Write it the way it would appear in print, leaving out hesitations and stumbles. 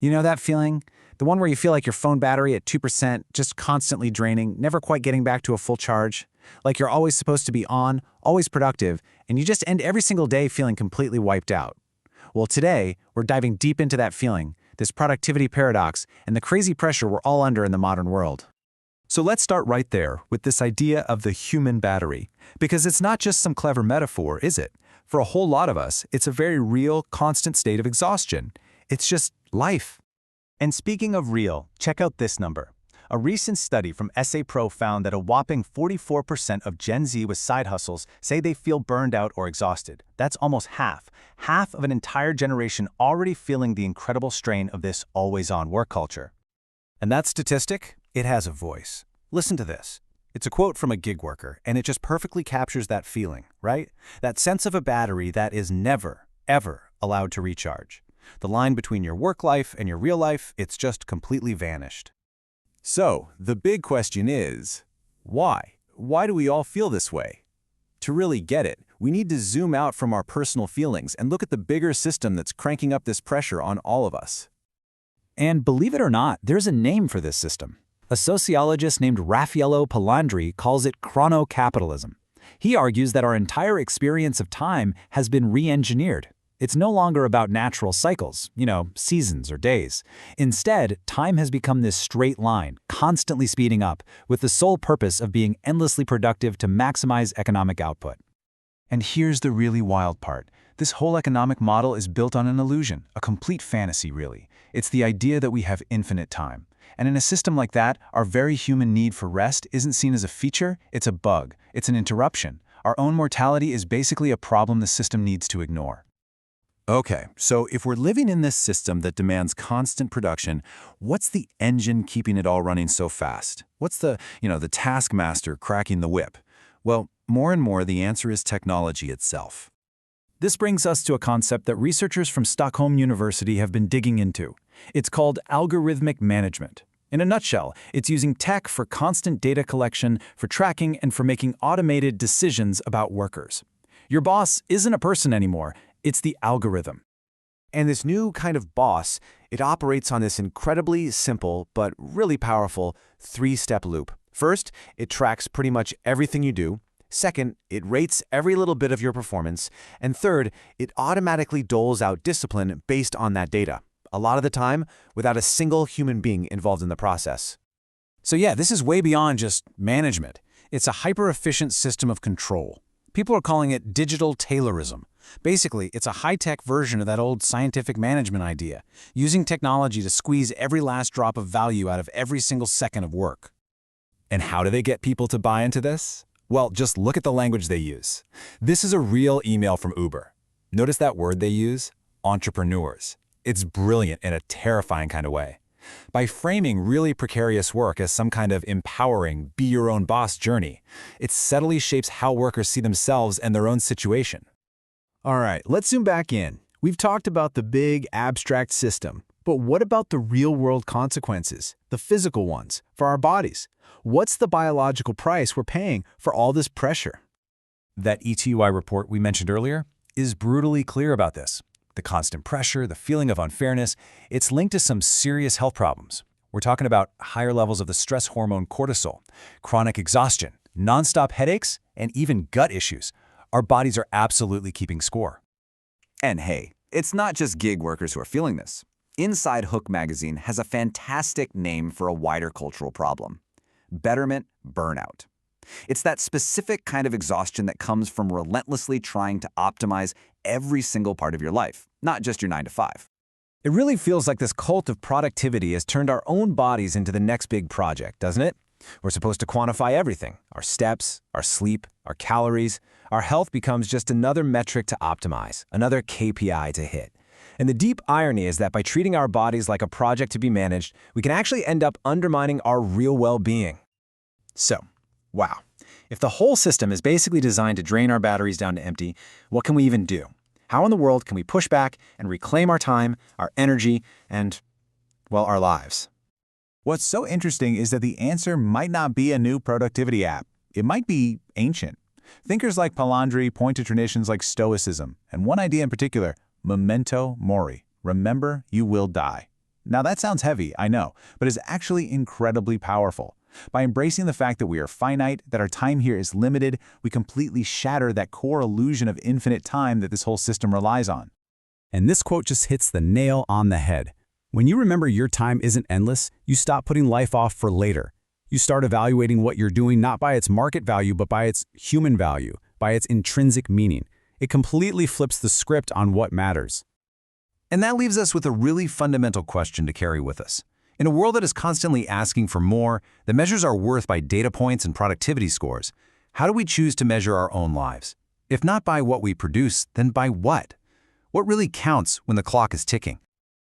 You know that feeling? The one where you feel like your phone battery at 2%, just constantly draining, never quite getting back to a full charge? Like you're always supposed to be on, always productive, and you just end every single day feeling completely wiped out. Well, today, we're diving deep into that feeling, this productivity paradox, and the crazy pressure we're all under in the modern world. So let's start right there with this idea of the human battery, because it's not just some clever metaphor, is it? For a whole lot of us, it's a very real, constant state of exhaustion. It's just life. And speaking of real, check out this number. A recent study from SA Pro found that a whopping 44% of Gen Z with side hustles say they feel burned out or exhausted. That's almost half of an entire generation already feeling the incredible strain of this always-on work culture. And that statistic, it has a voice. Listen to this. It's a quote from a gig worker, and it just perfectly captures that feeling, right? That sense of a battery that is never, ever allowed to recharge. The line between your work life and your real life, it's just completely vanished. So, the big question is, why? Why do we all feel this way? To really get it, we need to zoom out from our personal feelings and look at the bigger system that's cranking up this pressure on all of us. And believe it or not, there's a name for this system. A sociologist named Raffaello Palandri calls it chronocapitalism. He argues that our entire experience of time has been re-engineered. It's no longer about natural cycles, seasons or days. Instead, time has become this straight line, constantly speeding up, with the sole purpose of being endlessly productive to maximize economic output. And here's the really wild part. This whole economic model is built on an illusion, a complete fantasy, really. It's the idea that we have infinite time. And in a system like that, our very human need for rest isn't seen as a feature, it's a bug, it's an interruption. Our own mortality is basically a problem the system needs to ignore. Okay, so if we're living in this system that demands constant production, what's the engine keeping it all running so fast? What's the taskmaster cracking the whip? Well, more and more the answer is technology itself. This brings us to a concept that researchers from Stockholm University have been digging into. It's called algorithmic management. In a nutshell, it's using tech for constant data collection, for tracking, and for making automated decisions about workers. Your boss isn't a person anymore. It's the algorithm. And this new kind of boss, it operates on this incredibly simple but really powerful three-step loop. First, it tracks pretty much everything you do. Second, it rates every little bit of your performance. And third, it automatically doles out discipline based on that data, a lot of the time without a single human being involved in the process. So yeah, this is way beyond just management. It's a hyper-efficient system of control. People are calling it digital Taylorism. Basically, it's a high-tech version of that old scientific management idea, using technology to squeeze every last drop of value out of every single second of work. And how do they get people to buy into this? Well, just look at the language they use. This is a real email from Uber. Notice that word they use? Entrepreneurs. It's brilliant in a terrifying kind of way. By framing really precarious work as some kind of empowering, be-your-own-boss journey, it subtly shapes how workers see themselves and their own situation. All right, let's zoom back in. We've talked about the big, abstract system, but what about the real-world consequences, the physical ones, for our bodies? What's the biological price we're paying for all this pressure? That ETUI report we mentioned earlier is brutally clear about this. The constant pressure, the feeling of unfairness, it's linked to some serious health problems. We're talking about higher levels of the stress hormone cortisol, chronic exhaustion, nonstop headaches, and even gut issues. Our bodies are absolutely keeping score. And hey, it's not just gig workers who are feeling this. Inside Hook magazine has a fantastic name for a wider cultural problem: betterment burnout. It's that specific kind of exhaustion that comes from relentlessly trying to optimize every single part of your life, not just your 9 to 5. It really feels like this cult of productivity has turned our own bodies into the next big project, doesn't it? We're supposed to quantify everything: our steps, our sleep, our calories. Our health becomes just another metric to optimize, another KPI to hit. And the deep irony is that by treating our bodies like a project to be managed, we can actually end up undermining our real well-being. So, wow. If the whole system is basically designed to drain our batteries down to empty, what can we even do? How in the world can we push back and reclaim our time, our energy, and, well, our lives? What's so interesting is that the answer might not be a new productivity app. It might be ancient. Thinkers like Palandri point to traditions like Stoicism, and one idea in particular, memento mori, remember you will die. Now that sounds heavy, I know, but is actually incredibly powerful. By embracing the fact that we are finite, that our time here is limited, we completely shatter that core illusion of infinite time that this whole system relies on. And this quote just hits the nail on the head. When you remember your time isn't endless, you stop putting life off for later. You start evaluating what you're doing not by its market value, but by its human value, by its intrinsic meaning. It completely flips the script on what matters. And that leaves us with a really fundamental question to carry with us. In a world that is constantly asking for more, that measures our worth by data points and productivity scores, how do we choose to measure our own lives? If not by what we produce, then by what? What really counts when the clock is ticking?